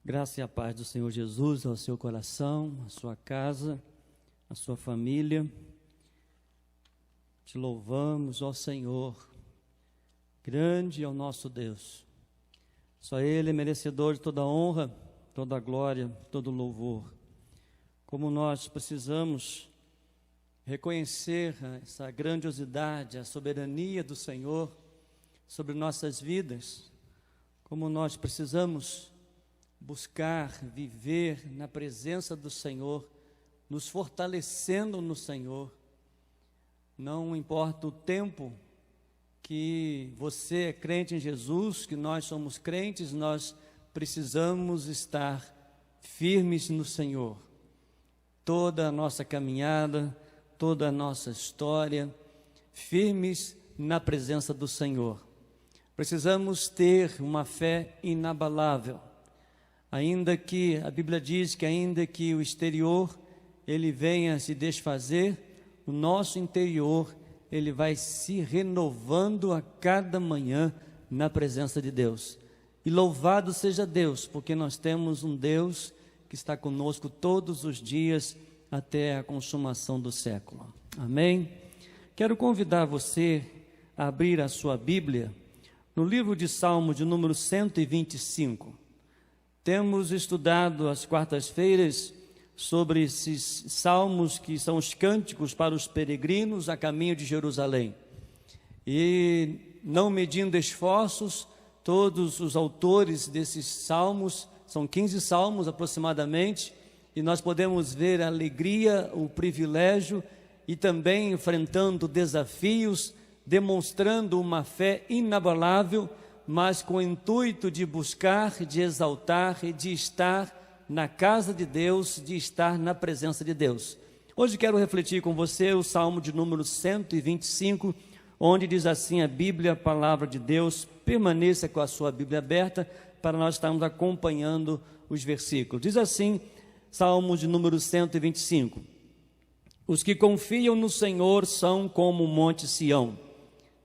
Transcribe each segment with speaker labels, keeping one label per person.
Speaker 1: Graça e a paz do Senhor Jesus ao seu coração, à sua casa, à sua família. Te louvamos, ó Senhor. Grande é o nosso Deus. Só Ele é merecedor de toda honra, toda glória, todo louvor. Como nós precisamos reconhecer essa grandiosidade, a soberania do Senhor sobre nossas vidas, como nós precisamos buscar viver na presença do Senhor, nos fortalecendo no Senhor. Não importa o tempo que você é crente em Jesus, que nós somos crentes, nós precisamos estar firmes no Senhor. Toda a nossa caminhada, toda a nossa história, firmes na presença do Senhor. Precisamos ter uma fé inabalável. Ainda que, a Bíblia diz que ainda que o exterior ele venha se desfazer, o nosso interior ele vai se renovando a cada manhã na presença de Deus. E louvado seja Deus, porque nós temos um Deus que está conosco todos os dias até a consumação do século. Amém? Quero convidar você a abrir a sua Bíblia no livro de Salmos de número 125. Temos estudado às quartas-feiras sobre esses salmos que são os cânticos para os peregrinos a caminho de Jerusalém. E não medindo esforços, todos os autores desses salmos, são 15 salmos aproximadamente, e nós podemos ver a alegria, o privilégio e também enfrentando desafios, demonstrando uma fé inabalável, mas com o intuito de buscar, de exaltar e de estar na casa de Deus, de estar na presença de Deus. Hoje quero refletir com você o Salmo de número 125, onde diz assim a Bíblia, a palavra de Deus. Permaneça com a sua Bíblia aberta para nós estarmos acompanhando os versículos. Diz assim, Salmo de número 125. Os que confiam no Senhor são como o monte Sião,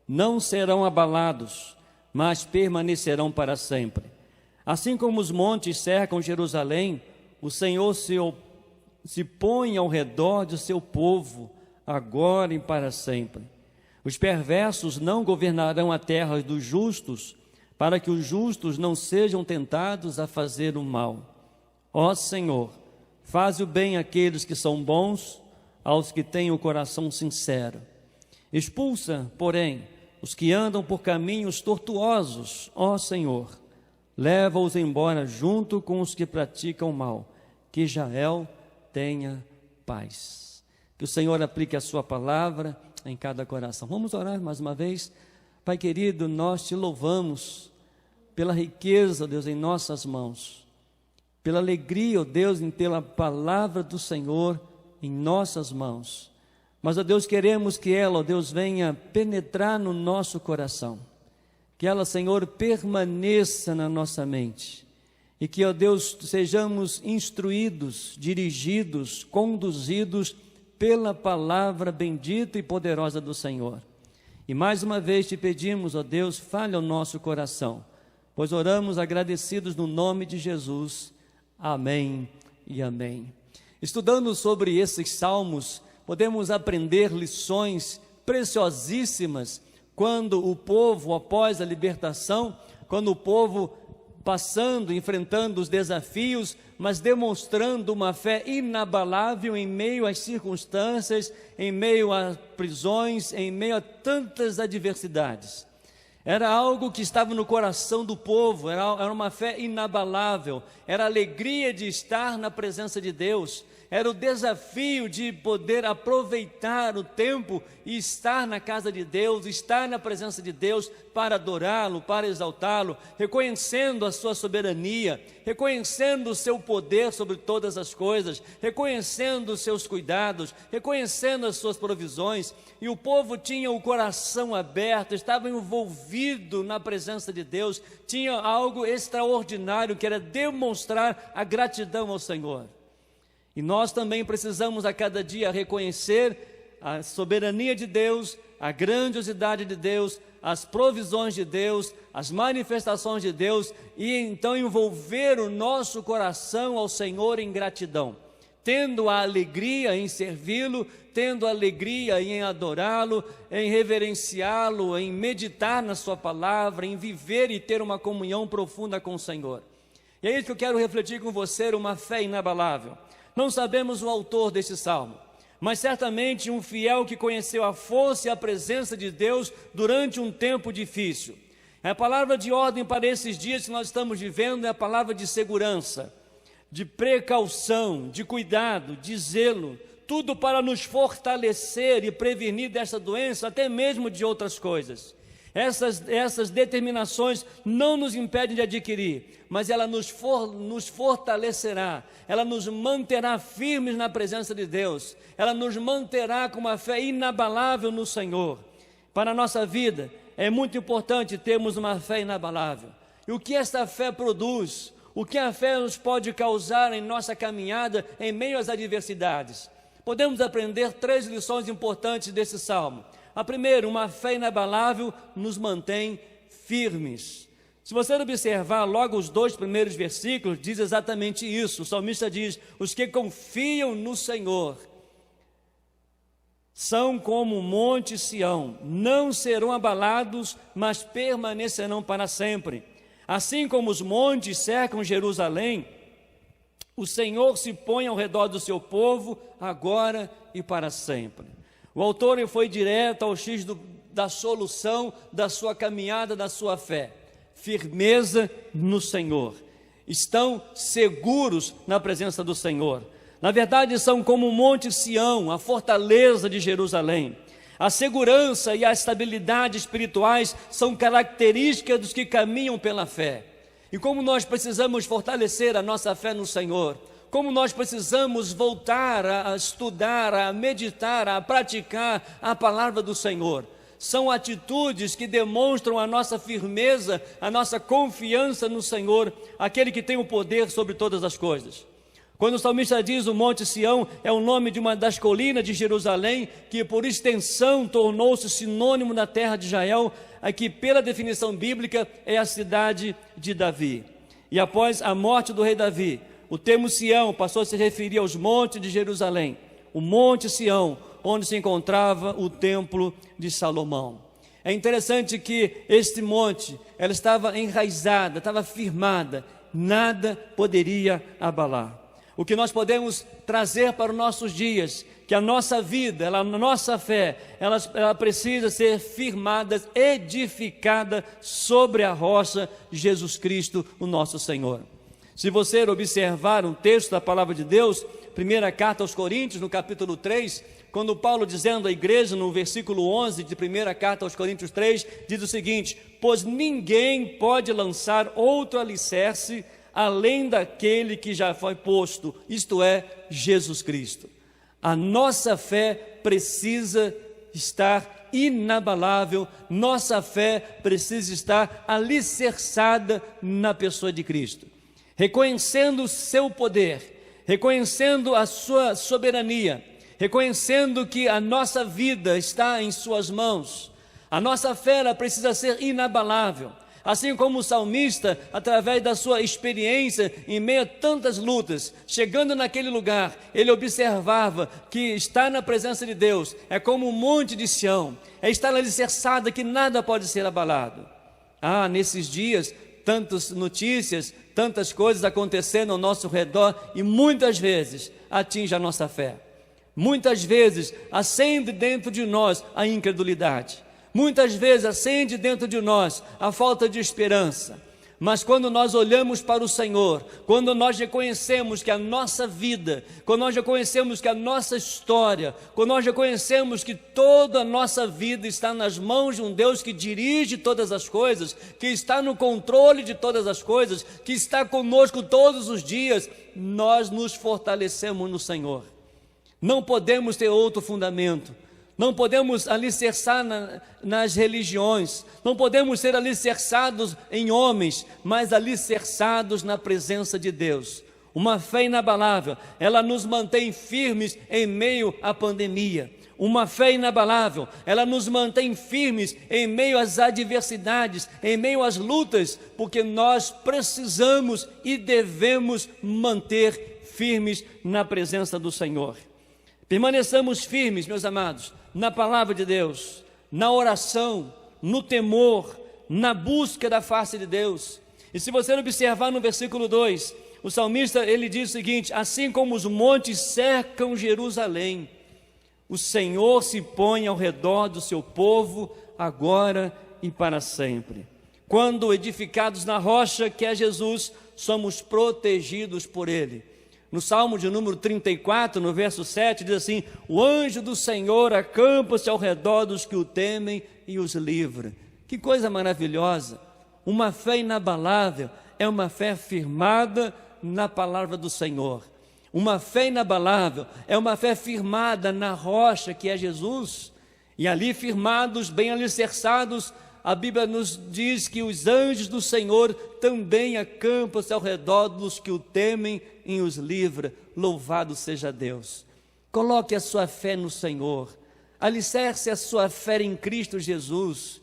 Speaker 1: não serão abalados, mas permanecerão para sempre. Assim como os montes cercam Jerusalém, o Senhor se põe ao redor do seu povo, agora e para sempre. Os perversos não governarão a terra dos justos, para que os justos não sejam tentados a fazer o mal. Ó Senhor, faz o bem àqueles que são bons, aos que têm o coração sincero. Expulsa, porém, os que andam por caminhos tortuosos, ó Senhor, leva-os embora junto com os que praticam mal, que Israel tenha paz. Que o Senhor aplique a sua palavra em cada coração. Vamos orar mais uma vez. Pai querido, nós te louvamos pela riqueza, Deus, em nossas mãos, pela alegria, ó Deus, em ter a palavra do Senhor em nossas mãos. Mas, ó Deus, queremos que ela, ó Deus, venha penetrar no nosso coração. Que ela, Senhor, permaneça na nossa mente. E que, ó Deus, sejamos instruídos, dirigidos, conduzidos pela palavra bendita e poderosa do Senhor. E mais uma vez te pedimos, ó Deus, fale ao nosso coração, pois oramos agradecidos no nome de Jesus. Amém e amém. Estudando sobre esses salmos, podemos aprender lições preciosíssimas quando o povo, após a libertação, quando o povo passando, enfrentando os desafios, mas demonstrando uma fé inabalável em meio às circunstâncias, em meio a prisões, em meio a tantas adversidades. Era algo que estava no coração do povo, era uma fé inabalável, era a alegria de estar na presença de Deus, era o desafio de poder aproveitar o tempo e estar na casa de Deus, estar na presença de Deus para adorá-lo, para exaltá-lo, reconhecendo a sua soberania, reconhecendo o seu poder sobre todas as coisas, reconhecendo os seus cuidados, reconhecendo as suas provisões. E o povo tinha o coração aberto, estava envolvido na presença de Deus, tinha algo extraordinário que era demonstrar a gratidão ao Senhor. E nós também precisamos a cada dia reconhecer a soberania de Deus, a grandiosidade de Deus, as provisões de Deus, as manifestações de Deus, e então envolver o nosso coração ao Senhor em gratidão, tendo a alegria em servi-lo, tendo a alegria em adorá-lo, em reverenciá-lo, em meditar na sua palavra, em viver e ter uma comunhão profunda com o Senhor. E é isso que eu quero refletir com você, uma fé inabalável. Não sabemos o autor desse salmo, mas certamente um fiel que conheceu a força e a presença de Deus durante um tempo difícil. A palavra de ordem para esses dias que nós estamos vivendo é a palavra de segurança, de precaução, de cuidado, de zelo, tudo para nos fortalecer e prevenir dessa doença, até mesmo de outras coisas. Essas determinações não nos impedem de adquirir, mas ela nos fortalecerá, ela nos manterá firmes na presença de Deus, ela nos manterá com uma fé inabalável no Senhor. Para a nossa vida, é muito importante termos uma fé inabalável. E o que essa fé produz? O que a fé nos pode causar em nossa caminhada em meio às adversidades? Podemos aprender 3 lições importantes desse salmo. A primeira, uma fé inabalável nos mantém firmes. Se você observar logo os 2 primeiros versículos, diz exatamente isso. O salmista diz: os que confiam no Senhor são como o monte Sião, não serão abalados, mas permanecerão para sempre. Assim como os montes cercam Jerusalém, o Senhor se põe ao redor do seu povo, agora e para sempre. O autor foi direto ao X da solução da sua caminhada, da sua fé. Firmeza no Senhor. Estão seguros na presença do Senhor. Na verdade, são como o monte Sião, a fortaleza de Jerusalém. A segurança e a estabilidade espirituais são características dos que caminham pela fé. E como nós precisamos fortalecer a nossa fé no Senhor, como nós precisamos voltar a estudar, a meditar, a praticar a palavra do Senhor. São atitudes que demonstram a nossa firmeza, a nossa confiança no Senhor, aquele que tem o poder sobre todas as coisas. Quando o salmista diz o monte Sião, é o nome de uma das colinas de Jerusalém, que por extensão tornou-se sinônimo da terra de Israel, que pela definição bíblica é a cidade de Davi. E após a morte do rei Davi, o termo Sião passou a se referir aos montes de Jerusalém, o monte Sião, onde se encontrava o templo de Salomão. É interessante que este monte, ela estava enraizada, estava firmada, nada poderia abalar. O que nós podemos trazer para os nossos dias, que a nossa vida, a nossa fé, ela precisa ser firmada, edificada sobre a rocha Jesus Cristo, o nosso Senhor. Se você observar um texto da palavra de Deus, primeira carta aos Coríntios, no capítulo 3, quando Paulo dizendo à igreja, no versículo 11 de primeira carta aos Coríntios 3, diz o seguinte: pois ninguém pode lançar outro alicerce além daquele que já foi posto, isto é, Jesus Cristo. A nossa fé precisa estar inabalável, nossa fé precisa estar alicerçada na pessoa de Cristo, reconhecendo o seu poder, reconhecendo a sua soberania, reconhecendo que a nossa vida está em suas mãos. A nossa fé ela precisa ser inabalável. Assim como o salmista, através da sua experiência em meio a tantas lutas, chegando naquele lugar, ele observava que estar na presença de Deus é como um monte de Sião, é estar alicerçada que nada pode ser abalado. Nesses dias, tantas notícias, tantas coisas acontecendo ao nosso redor e muitas vezes atinge a nossa fé. Muitas vezes acende dentro de nós a incredulidade. Muitas vezes acende dentro de nós a falta de esperança, mas quando nós olhamos para o Senhor, quando nós reconhecemos que a nossa vida, quando nós reconhecemos que a nossa história, quando nós reconhecemos que toda a nossa vida está nas mãos de um Deus que dirige todas as coisas, que está no controle de todas as coisas, que está conosco todos os dias, nós nos fortalecemos no Senhor. Não podemos ter outro fundamento. Não podemos alicerçar nas religiões, não podemos ser alicerçados em homens, mas alicerçados na presença de Deus. Uma fé inabalável, ela nos mantém firmes em meio à pandemia. Uma fé inabalável, ela nos mantém firmes em meio às adversidades, em meio às lutas, porque nós precisamos e devemos manter firmes na presença do Senhor. Permaneçamos firmes, meus amados, na palavra de Deus, na oração, no temor, na busca da face de Deus. E se você observar no versículo 2, o salmista ele diz o seguinte: assim como os montes cercam Jerusalém, o Senhor se põe ao redor do seu povo, agora e para sempre. Quando edificados na rocha, que é Jesus, somos protegidos por Ele. No Salmo de número 34, no verso 7, diz assim: o anjo do Senhor acampa-se ao redor dos que o temem e os livra. Que coisa maravilhosa! Uma fé inabalável é uma fé firmada na palavra do Senhor. Uma fé inabalável é uma fé firmada na rocha que é Jesus, e ali firmados, bem alicerçados, a Bíblia nos diz que os anjos do Senhor também acampam-se ao redor dos que o temem e os livra. Louvado seja Deus. Coloque a sua fé no Senhor, alicerce a sua fé em Cristo Jesus,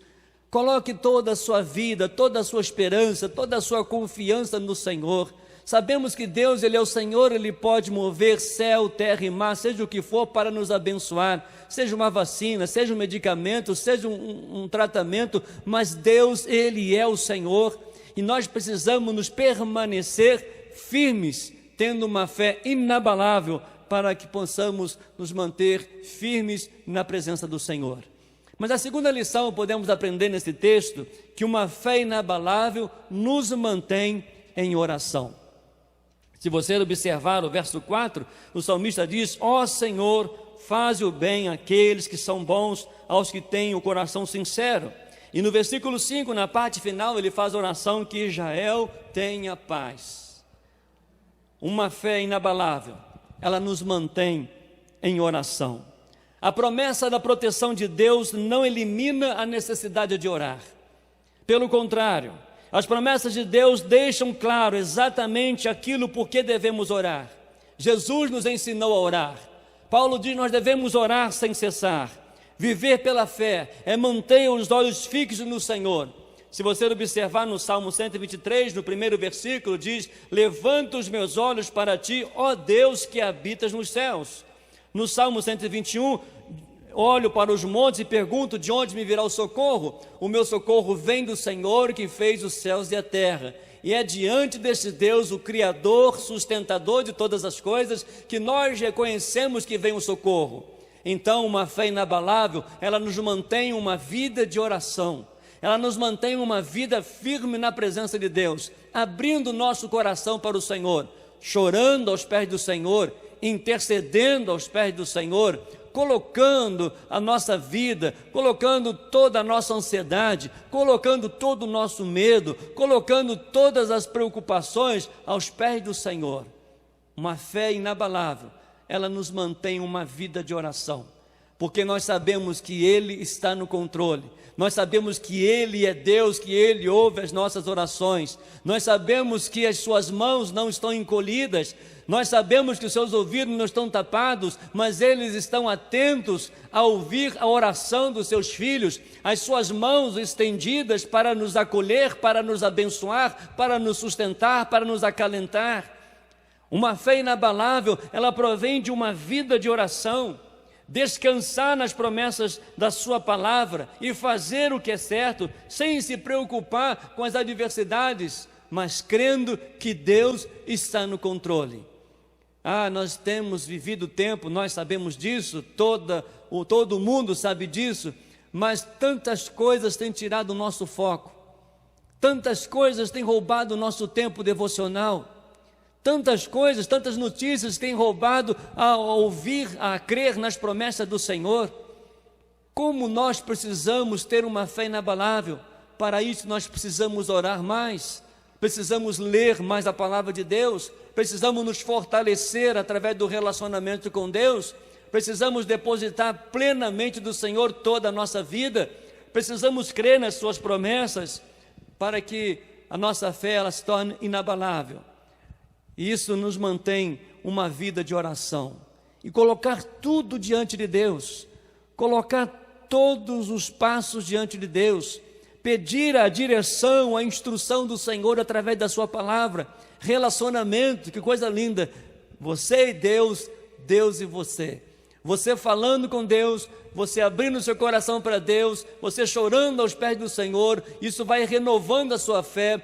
Speaker 1: coloque toda a sua vida, toda a sua esperança, toda a sua confiança no Senhor. Sabemos que Deus, Ele é o Senhor, Ele pode mover céu, terra e mar, seja o que for, para nos abençoar, seja uma vacina, seja um medicamento, seja um tratamento, mas Deus, Ele é o Senhor, e nós precisamos nos permanecer firmes, tendo uma fé inabalável, para que possamos nos manter firmes na presença do Senhor. Mas a segunda lição podemos aprender nesse texto, que uma fé inabalável nos mantém em oração. Se você observar o verso 4, o salmista diz: ó Senhor, faze o bem àqueles que são bons, aos que têm o coração sincero. E no versículo 5, na parte final, ele faz a oração: que Israel tenha paz. Uma fé inabalável, ela nos mantém em oração. A promessa da proteção de Deus não elimina a necessidade de orar. Pelo contrário, as promessas de Deus deixam claro exatamente aquilo por que devemos orar. Jesus nos ensinou a orar. Paulo diz: nós devemos orar sem cessar. Viver pela fé é manter os olhos fixos no Senhor. Se você observar no Salmo 123, no primeiro versículo, diz: levanta os meus olhos para ti, ó Deus que habitas nos céus. No Salmo 121, olho para os montes e pergunto: de onde me virá o socorro? O meu socorro vem do Senhor que fez os céus e a terra. E é diante desse Deus, o Criador, sustentador de todas as coisas, que nós reconhecemos que vem o socorro. Então, uma fé inabalável, ela nos mantém uma vida de oração. Ela nos mantém uma vida firme na presença de Deus, abrindo nosso coração para o Senhor, chorando aos pés do Senhor, intercedendo aos pés do Senhor, colocando a nossa vida, colocando toda a nossa ansiedade, colocando todo o nosso medo, colocando todas as preocupações aos pés do Senhor. Uma fé inabalável, ela nos mantém uma vida de oração, porque nós sabemos que Ele está no controle, nós sabemos que Ele é Deus, que Ele ouve as nossas orações, nós sabemos que as suas mãos não estão encolhidas, nós sabemos que os seus ouvidos não estão tapados, mas eles estão atentos a ouvir a oração dos seus filhos, as suas mãos estendidas para nos acolher, para nos abençoar, para nos sustentar, para nos acalentar. Uma fé inabalável, ela provém de uma vida de oração, descansar nas promessas da sua palavra e fazer o que é certo, sem se preocupar com as adversidades, mas crendo que Deus está no controle. Nós temos vivido tempo, nós sabemos disso, todo mundo sabe disso, mas tantas coisas têm tirado o nosso foco, tantas coisas têm roubado o nosso tempo devocional, tantas coisas, tantas notícias têm roubado a ouvir, a crer nas promessas do Senhor. Como nós precisamos ter uma fé inabalável? Para isso nós precisamos orar mais, precisamos ler mais a palavra de Deus, precisamos nos fortalecer através do relacionamento com Deus, precisamos depositar plenamente do Senhor toda a nossa vida, precisamos crer nas suas promessas, para que a nossa fé ela se torne inabalável. E isso nos mantém uma vida de oração, e colocar tudo diante de Deus, colocar todos os passos diante de Deus, pedir a direção, a instrução do Senhor através da sua palavra, relacionamento, que coisa linda, você e Deus, Deus e você. Você falando com Deus, você abrindo seu coração para Deus, você chorando aos pés do Senhor, isso vai renovando a sua fé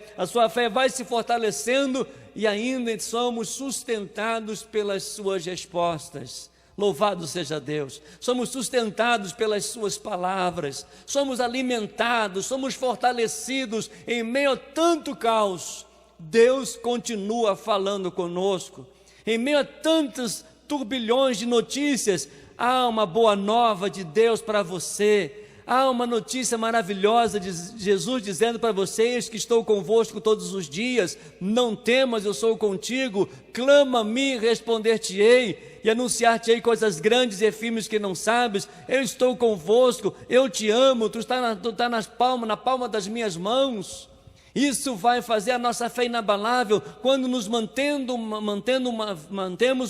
Speaker 1: vai se fortalecendo e ainda somos sustentados pelas suas respostas. Louvado seja Deus, somos sustentados pelas suas palavras, somos alimentados, somos fortalecidos em meio a tanto caos. Deus continua falando conosco, em meio a tantos turbilhões de notícias, há uma boa nova de Deus para você, há uma notícia maravilhosa de Jesus dizendo para vocês que estou convosco todos os dias, não temas, eu sou contigo, clama a mim, responder-te-ei, e anunciar-te-ei coisas grandes e firmes que não sabes, eu estou convosco, eu te amo, tu está na palma das minhas mãos. Isso vai fazer a nossa fé inabalável quando nos mantemos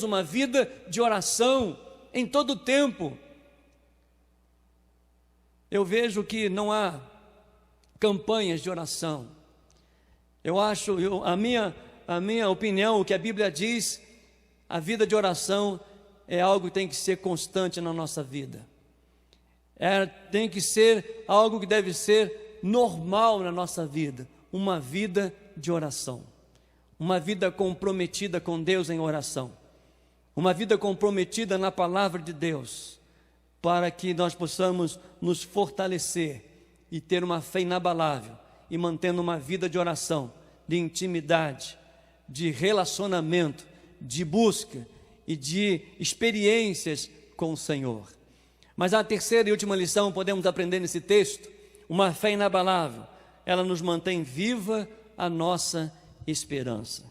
Speaker 1: uma vida de oração em todo o tempo. Eu vejo que não há campanhas de oração. A minha opinião, o que a Bíblia diz, a vida de oração é algo que tem que ser constante na nossa vida. Tem que ser algo que deve ser normal na nossa vida. Uma vida de oração, uma vida comprometida com Deus em oração, uma vida comprometida na palavra de Deus, para que nós possamos nos fortalecer e ter uma fé inabalável e mantendo uma vida de oração, de intimidade, de relacionamento, de busca e de experiências com o Senhor. Mas a terceira e última lição podemos aprender nesse texto, uma fé inabalável, ela nos mantém viva a nossa esperança.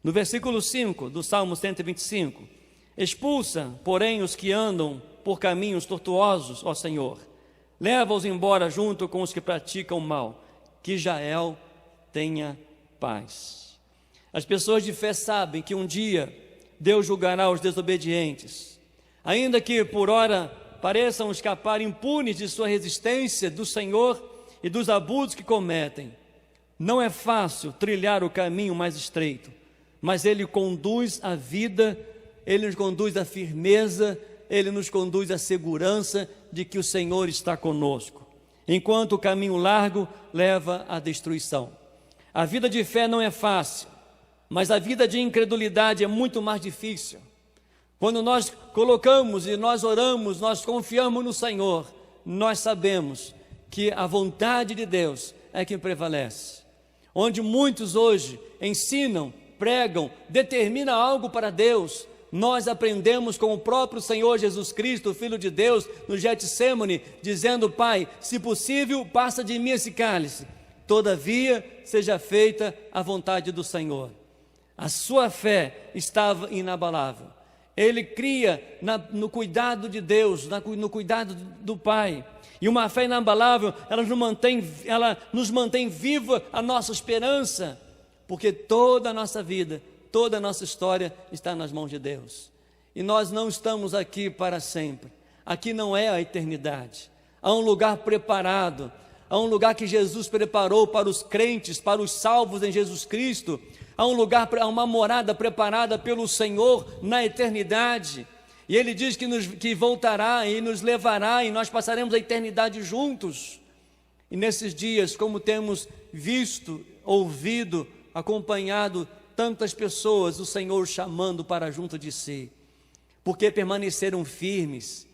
Speaker 1: No versículo 5 do Salmo 125, expulsa, porém, os que andam por caminhos tortuosos, ó Senhor, leva-os embora junto com os que praticam mal, que Israel tenha paz. As pessoas de fé sabem que um dia Deus julgará os desobedientes, ainda que por ora pareçam escapar impunes de sua resistência do Senhor e dos abusos que cometem. Não é fácil trilhar o caminho mais estreito, mas Ele conduz a vida, Ele nos conduz à firmeza, Ele nos conduz à segurança de que o Senhor está conosco, enquanto o caminho largo leva à destruição. A vida de fé não é fácil, mas a vida de incredulidade é muito mais difícil. Quando nós colocamos e nós oramos, nós confiamos no Senhor, nós sabemos que a vontade de Deus é que prevalece. Onde muitos hoje ensinam, pregam, determinam algo para Deus, nós aprendemos com o próprio Senhor Jesus Cristo, Filho de Deus, no Getsêmani, dizendo: Pai, se possível, passa de mim esse cálice, todavia seja feita a vontade do Senhor. A sua fé estava inabalável. Ele cria no cuidado de Deus, no cuidado do Pai. E uma fé inabalável, ela nos mantém viva a nossa esperança, porque toda a nossa vida, toda a nossa história está nas mãos de Deus. E nós não estamos aqui para sempre. Aqui não é a eternidade. Há um lugar preparado, há um lugar que Jesus preparou para os crentes, para os salvos em Jesus Cristo. Há um lugar, há uma morada preparada pelo Senhor na eternidade. E Ele diz que voltará e nos levará, e nós passaremos a eternidade juntos. E nesses dias, como temos visto, ouvido, acompanhado tantas pessoas, o Senhor chamando para junto de si, porque permaneceram firmes,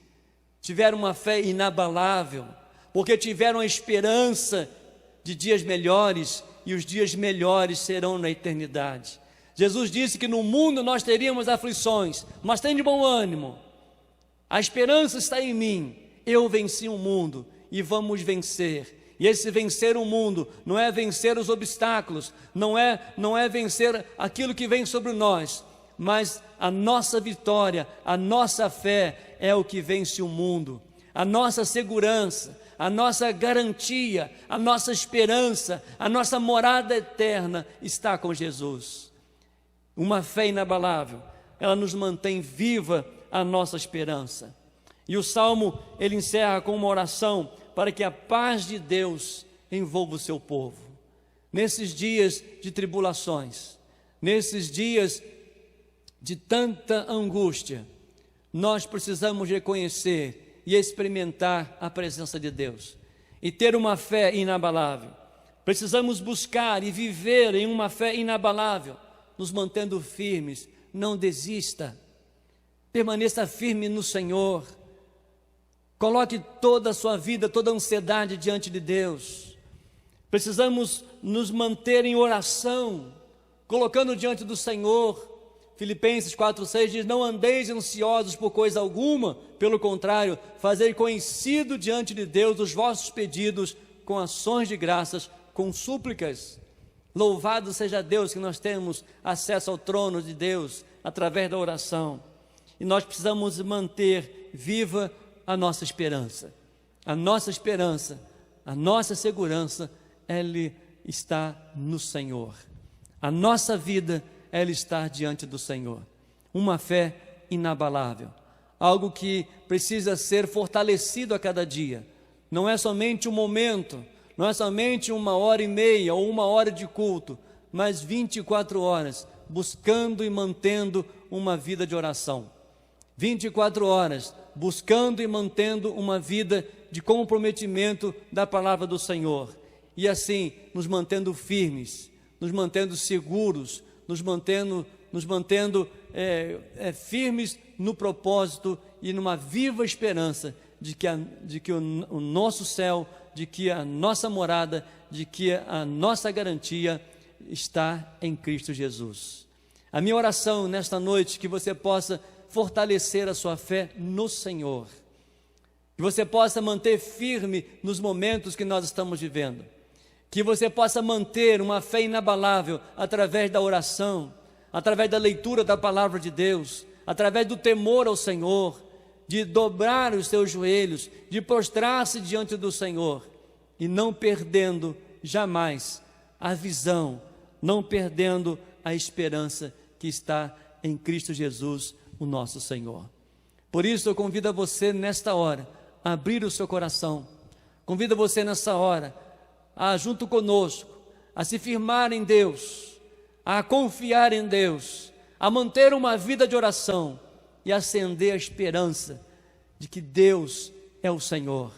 Speaker 1: tiveram uma fé inabalável, porque tiveram a esperança de dias melhores, e os dias melhores serão na eternidade. Jesus disse que no mundo nós teríamos aflições, mas tem de bom ânimo, a esperança está em mim, eu venci o mundo e vamos vencer. E esse vencer o mundo não é vencer os obstáculos, não é vencer aquilo que vem sobre nós, mas a nossa vitória, a nossa fé é o que vence o mundo. A nossa segurança, a nossa garantia, a nossa esperança, a nossa morada eterna está com Jesus. Uma fé inabalável, ela nos mantém viva a nossa esperança. E o Salmo, ele encerra com uma oração para que a paz de Deus envolva o seu povo. Nesses dias de tribulações, nesses dias de tanta angústia, nós precisamos reconhecer e experimentar a presença de Deus e ter uma fé inabalável. Precisamos buscar e viver em uma fé inabalável, nos mantendo firmes. Não desista, permaneça firme no Senhor. Coloque toda a sua vida, toda a ansiedade diante de Deus. Precisamos nos manter em oração, colocando diante do Senhor. Filipenses 4,6 diz: não andeis ansiosos por coisa alguma, pelo contrário, fazei conhecido diante de Deus os vossos pedidos com ações de graças, com súplicas. Louvado seja Deus que nós temos acesso ao trono de Deus através da oração. E nós precisamos manter viva a nossa esperança. A nossa esperança, a nossa segurança, ela está no Senhor. A nossa vida, ela está diante do Senhor. Uma fé inabalável, algo que precisa ser fortalecido a cada dia. Não é somente um momento, não é somente 1h30 ou 1 hora de culto, mas 24 horas, buscando e mantendo uma vida de oração. 24 horas, buscando e mantendo uma vida de comprometimento da palavra do Senhor. E assim, nos mantendo firmes, nos mantendo seguros, nos mantendo firmes no propósito e numa viva esperança de que o nosso céu, de que a nossa morada, de que a nossa garantia está em Cristo Jesus. A minha oração nesta noite é que você possa fortalecer a sua fé no Senhor, que você possa manter firme nos momentos que nós estamos vivendo, que você possa manter uma fé inabalável através da oração, através da leitura da palavra de Deus, através do temor ao Senhor, de dobrar os seus joelhos, de prostrar-se diante do Senhor e não perdendo jamais a visão, não perdendo a esperança que está em Cristo Jesus, o nosso Senhor. Por isso eu convido a você nesta hora a abrir o seu coração, convido você nessa hora a, junto conosco, a se firmar em Deus, a confiar em Deus, a manter uma vida de oração e acender a esperança de que Deus é o Senhor,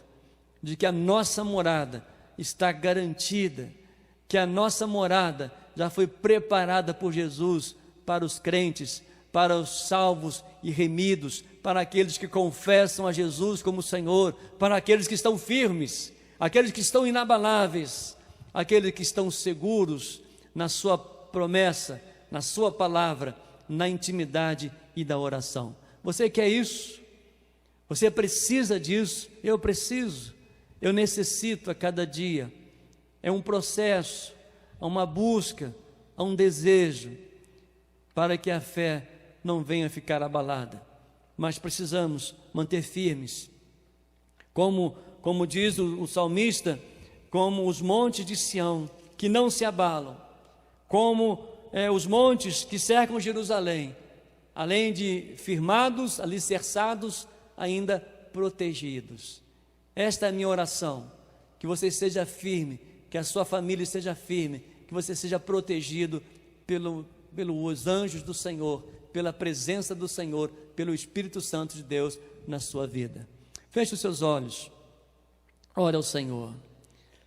Speaker 1: de que a nossa morada está garantida, que a nossa morada já foi preparada por Jesus para os crentes, para os salvos e remidos, para aqueles que confessam a Jesus como Senhor, para aqueles que estão firmes, aqueles que estão inabaláveis, aqueles que estão seguros na sua promessa, na sua palavra, na intimidade e da oração. Você quer isso? Você precisa disso? Eu preciso, eu necessito a cada dia. É um processo, é uma busca, é um desejo, para que a fé não venha ficar abalada, mas precisamos manter firmes, como diz o salmista, como os montes de Sião, que não se abalam, como os montes que cercam Jerusalém, além de firmados, alicerçados, ainda protegidos. Esta é a minha oração, que você seja firme, que a sua família seja firme, que você seja protegido pelos anjos do Senhor, pela presença do Senhor, pelo Espírito Santo de Deus na sua vida. Feche os seus olhos, ore ao Senhor.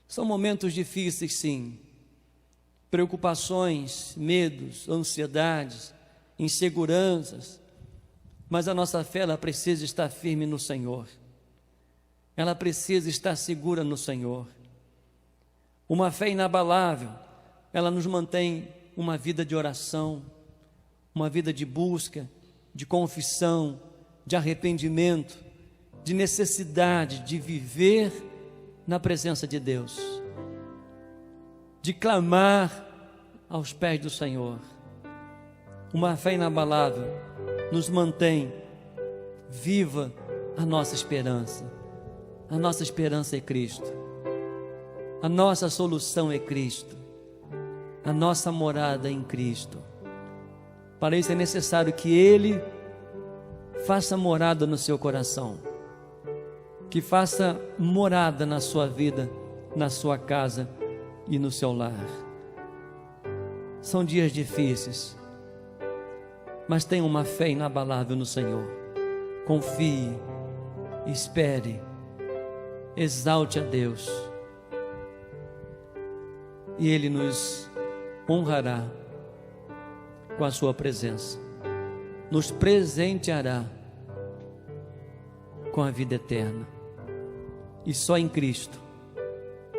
Speaker 1: São momentos difíceis, sim, preocupações, medos, ansiedades, inseguranças, mas a nossa fé, ela precisa estar firme no Senhor, ela precisa estar segura no Senhor. Uma fé inabalável, ela nos mantém uma vida de oração, uma vida de busca, de confissão, de arrependimento, de necessidade de viver na presença de Deus, de clamar aos pés do Senhor. Uma fé inabalável nos mantém viva a nossa esperança. A nossa esperança é Cristo, a nossa solução é Cristo, a nossa morada é em Cristo. Para isso é necessário que Ele faça morada no seu coração, que faça morada na sua vida, na sua casa e no seu lar. São dias difíceis, mas tenha uma fé inabalável no Senhor. Confie, espere, exalte a Deus, e Ele nos honrará com a sua presença, nos presenteará com a vida eterna. E só em Cristo,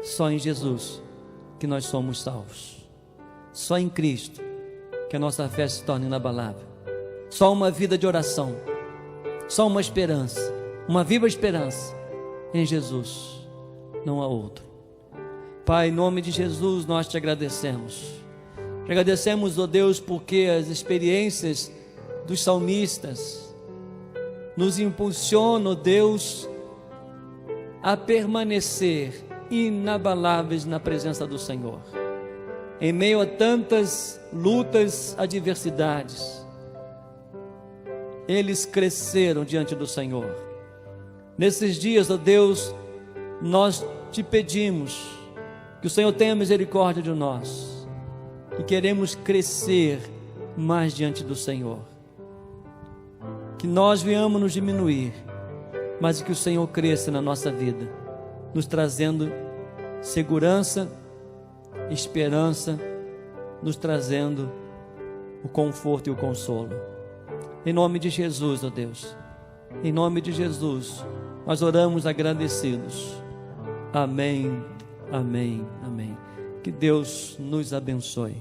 Speaker 1: só em Jesus, que nós somos salvos. Só em Cristo que a nossa fé se torna inabalável. Só uma vida de oração, só uma esperança, uma viva esperança em Jesus, não há outro. Pai, em nome de Jesus nós te agradecemos. Te agradecemos, ó Deus, porque as experiências dos salmistas nos impulsionam, ó Deus, a permanecer inabaláveis na presença do Senhor. Em meio a tantas lutas, adversidades, eles cresceram diante do Senhor. Nesses dias, ó Deus, nós te pedimos que o Senhor tenha misericórdia de nós, e queremos crescer mais diante do Senhor. Que nós venhamos nos diminuir, mas que o Senhor cresça na nossa vida, nos trazendo segurança, esperança, nos trazendo o conforto e o consolo. Em nome de Jesus, ó Deus, em nome de Jesus, nós oramos agradecidos. Amém, amém, amém. Que Deus nos abençoe.